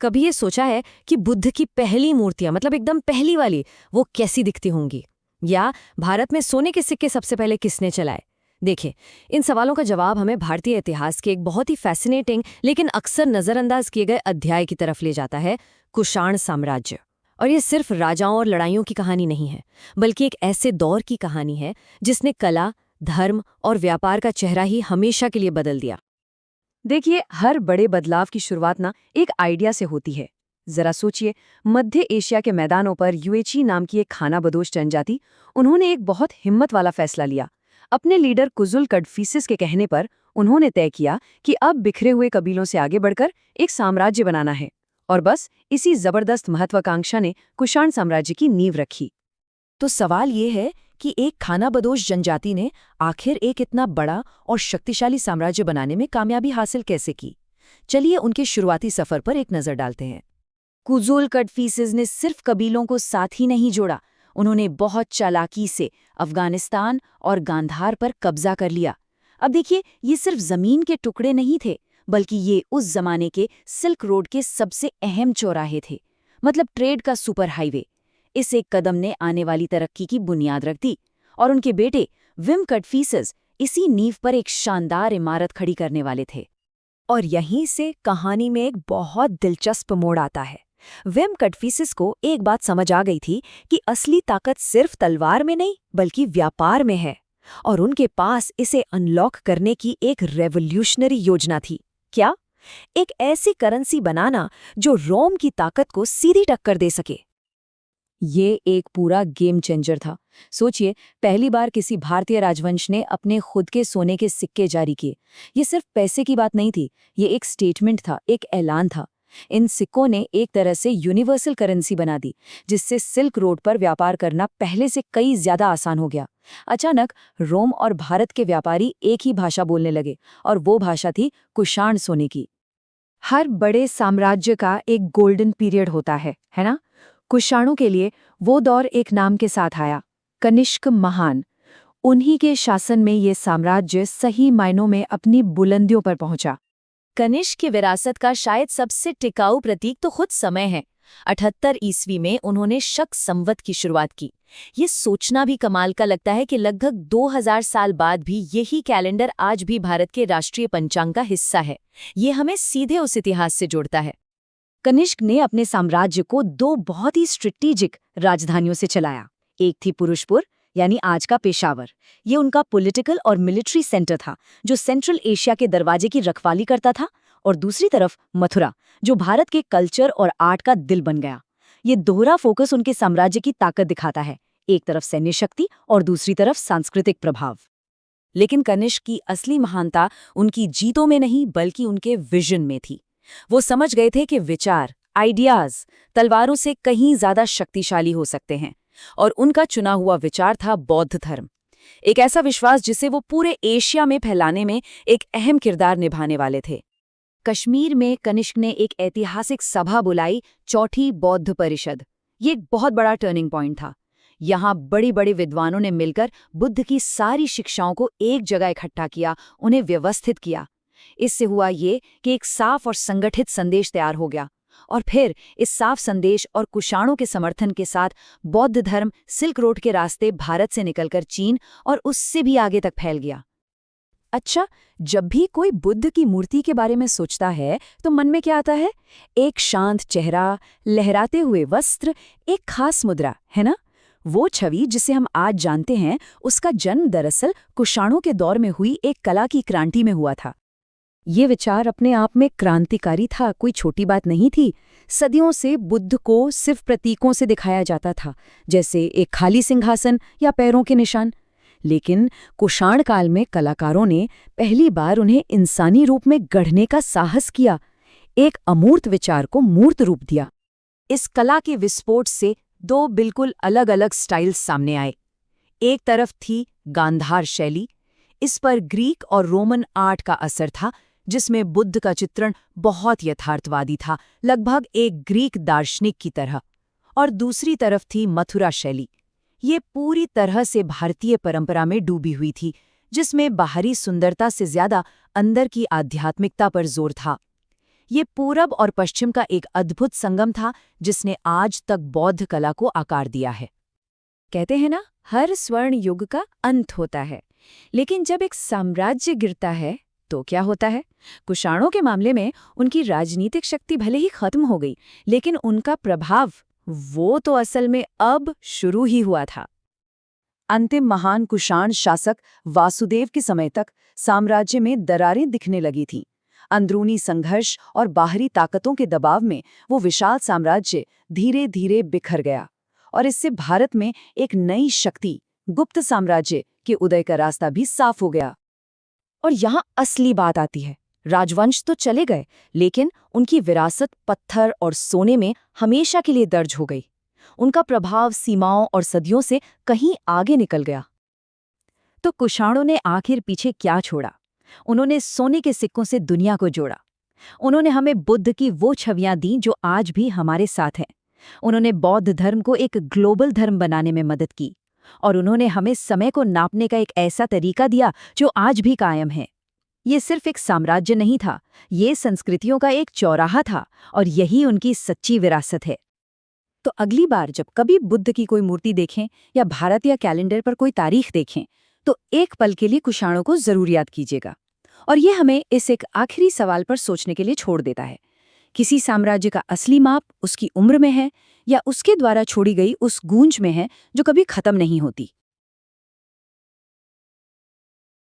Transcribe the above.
कभी ये सोचा है कि बुद्ध की पहली मूर्तियां मतलब एकदम पहली वाली वो कैसी दिखती होंगी? या भारत में सोने के सिक्के सबसे पहले किसने चलाए? देखिए, इन सवालों का जवाब हमें भारतीय इतिहास के एक बहुत ही फैसिनेटिंग लेकिन अक्सर नज़रअंदाज किए गए अध्याय की तरफ ले जाता है, कुषाण साम्राज्य। और ये सिर्फ राजाओं और लड़ाइयों की कहानी नहीं है, बल्कि एक ऐसे दौर की कहानी है जिसने कला, धर्म और व्यापार का चेहरा ही हमेशा के लिए बदल दिया। देखिए, हर बड़े बदलाव की शुरुआत ना एक आइडिया से होती है। जरा सोचिए, मध्य एशिया के मैदानों पर यूएची नाम की एक खानाबदोश जनजाति, उन्होंने एक बहुत हिम्मत वाला फैसला लिया। अपने लीडर कुजुल कडफिसिस के कहने पर उन्होंने तय किया कि अब बिखरे हुए कबीलों से आगे बढ़कर एक साम्राज्य बनाना है। और बस इसी जबरदस्त महत्वाकांक्षा ने कुषाण साम्राज्य की नींव रखी। तो सवाल ये है कि एक खानाबदोश जनजाति ने आखिर एक इतना बड़ा और शक्तिशाली साम्राज्य बनाने में कामयाबी हासिल कैसे की? चलिए उनके शुरुआती सफर पर एक नजर डालते हैं। कुजुल कडफिसिस ने सिर्फ कबीलों को साथ ही नहीं जोड़ा, उन्होंने बहुत चालाकी से अफगानिस्तान और गांधार पर कब्जा कर लिया। अब देखिए, ये सिर्फ जमीन के टुकड़े नहीं थे, बल्कि ये उस जमाने के सिल्क रोड के सबसे अहम चौराहे थे, मतलब ट्रेड का सुपर हाईवे। इस एक कदम ने आने वाली तरक्की की बुनियाद रख दी, और उनके बेटे विम कडफिसिस इसी नींव पर एक शानदार इमारत खड़ी करने वाले थे। और यहीं से कहानी में एक बहुत दिलचस्प मोड़ आता है। विम कडफिसिस को एक बात समझ आ गई थी कि असली ताकत सिर्फ तलवार में नहीं बल्कि व्यापार में है, और उनके पास इसे अनलॉक करने की एक रेवोल्यूशनरी योजना थी। क्या? एक ऐसी करेंसी बनाना जो रोम की ताकत को सीधी टक्कर दे सके। ये एक पूरा गेम चेंजर था। सोचिए, पहली बार किसी भारतीय राजवंश ने अपने खुद के सोने के सिक्के जारी किए। ये सिर्फ पैसे की बात नहीं थी, ये एक स्टेटमेंट था, एक ऐलान था। इन सिक्कों ने एक तरह से यूनिवर्सल करेंसी बना दी, जिससे सिल्क रोड पर व्यापार करना पहले से कई ज्यादा आसान हो गया। अचानक रोम और भारत के व्यापारी एक ही भाषा बोलने लगे, और वो भाषा थी कुषाण सोने की। हर बड़े साम्राज्य का एक गोल्डन पीरियड होता है ना? कुषाणों के लिए वो दौर एक नाम के साथ आया, कनिष्क महान। उन्हीं के शासन में ये साम्राज्य सही मायनों में अपनी बुलंदियों पर पहुंचा। कनिष्क की विरासत का शायद सबसे टिकाऊ प्रतीक तो खुद समय है। 78 ईस्वी में उन्होंने शक संवत की शुरुआत की। ये सोचना भी कमाल का लगता है कि लगभग 2000 साल बाद भी यही कैलेंडर आज भी भारत के राष्ट्रीय पंचांग का हिस्सा है। ये हमें सीधे उस इतिहास से जोड़ता है। कनिष्क ने अपने साम्राज्य को दो बहुत ही स्ट्रेटेजिक राजधानियों से चलाया। एक थी पुरुषपुर, यानी आज का पेशावर। ये उनका पॉलिटिकल और मिलिट्री सेंटर था, जो सेंट्रल एशिया के दरवाजे की रखवाली करता था। और दूसरी तरफ मथुरा, जो भारत के कल्चर और आर्ट का दिल बन गया। ये दोहरा फोकस उनके साम्राज्य की ताकत दिखाता है, एक तरफ सैन्य शक्ति और दूसरी तरफ सांस्कृतिक प्रभाव। लेकिन कनिष्क की असली महानता उनकी जीतों में नहीं बल्कि उनके विजन में थी। वो समझ गए थे कि विचार, आइडियाज तलवारों से कहीं ज्यादा शक्तिशाली हो सकते हैं, और उनका चुना हुआ विचार था बौद्ध धर्म। एक ऐसा विश्वास जिसे वो पूरे एशिया में फैलाने में एक अहम किरदार निभाने वाले थे। कश्मीर में कनिष्क ने एक ऐतिहासिक सभा बुलाई, चौथी बौद्ध परिषद। ये एक बहुत बड़ा टर्निंग पॉइंट था। यहाँ बड़ी बड़ी विद्वानों ने मिलकर बुद्ध की सारी शिक्षाओं को एक जगह इकट्ठा किया, उन्हें व्यवस्थित किया। इससे हुआ ये कि एक साफ और संगठित संदेश तैयार हो गया, और फिर इस साफ संदेश और कुषाणों के समर्थन के साथ बौद्ध धर्म सिल्क रोड के रास्ते भारत से निकलकर चीन और उससे भी आगे तक फैल गया। अच्छा, जब भी कोई बुद्ध की मूर्ति के बारे में सोचता है तो मन में क्या आता है? एक शांत चेहरा, लहराते हुए वस्त्र, एक खास मुद्रा, है ना? वो छवि जिसे हम आज जानते हैं, उसका जन्म दरअसल कुषाणों के दौर में हुई एक कला की क्रांति में हुआ था। ये विचार अपने आप में क्रांतिकारी था, कोई छोटी बात नहीं थी। सदियों से बुद्ध को सिर्फ प्रतीकों से दिखाया जाता था, जैसे एक खाली सिंहासन या पैरों के निशान। लेकिन कुषाण काल में कलाकारों ने पहली बार उन्हें इंसानी रूप में गढ़ने का साहस किया, एक अमूर्त विचार को मूर्त रूप दिया। इस कला के विस्फोट से दो बिल्कुल अलग अलग स्टाइल्स सामने आए। एक तरफ थी गांधार शैली। इस पर ग्रीक और रोमन आर्ट का असर था, जिसमें बुद्ध का चित्रण बहुत यथार्थवादी था, लगभग एक ग्रीक दार्शनिक की तरह। और दूसरी तरफ थी मथुरा शैली। ये पूरी तरह से भारतीय परंपरा में डूबी हुई थी, जिसमें बाहरी सुंदरता से ज्यादा अंदर की आध्यात्मिकता पर जोर था। ये पूरब और पश्चिम का एक अद्भुत संगम था जिसने आज तक बौद्ध कला को आकार दिया है। कहते हैं ना, हर स्वर्ण युग का अंत होता है, लेकिन जब एक साम्राज्य गिरता है तो क्या होता है? कुषाणों के मामले में उनकी राजनीतिक शक्ति भले ही खत्म हो गई, लेकिन उनका प्रभाव वो तो असल में अब शुरू ही हुआ था। अंतिम महान कुषाण शासक वासुदेव के समय तक साम्राज्य में दरारें दिखने लगी थीं। अंदरूनी संघर्ष और बाहरी ताकतों के दबाव में वो विशाल साम्राज्य धीरे धीरे बिखर गया, और इससे भारत में एक नई शक्ति, गुप्त साम्राज्य के उदय का रास्ता भी साफ हो गया। और यहाँ असली बात आती है। राजवंश तो चले गए, लेकिन उनकी विरासत पत्थर और सोने में हमेशा के लिए दर्ज हो गई। उनका प्रभाव सीमाओं और सदियों से कहीं आगे निकल गया। तो कुषाणों ने आखिर पीछे क्या छोड़ा? उन्होंने सोने के सिक्कों से दुनिया को जोड़ा। उन्होंने हमें बुद्ध की वो छवियां दी जो आज भी हमारे साथ हैं। उन्होंने बौद्ध धर्म को एक ग्लोबल धर्म बनाने में मदद की, और उन्होंने हमें समय को नापने का एक ऐसा तरीका दिया जो आज भी कायम है। ये सिर्फ एक साम्राज्य नहीं था, ये संस्कृतियों का एक चौराहा था, और यही उनकी सच्ची विरासत है। तो अगली बार जब कभी बुद्ध की कोई मूर्ति देखें या भारत या कैलेंडर पर कोई तारीख देखें, तो एक पल के लिए कुषाणों को जरूर याद कीजिएगा। और ये हमें इस एक आखिरी सवाल पर सोचने के लिए छोड़ देता है, किसी साम्राज्य का असली माप उसकी उम्र में है या उसके द्वारा छोड़ी गई उस गूंज में है जो कभी खत्म नहीं होती।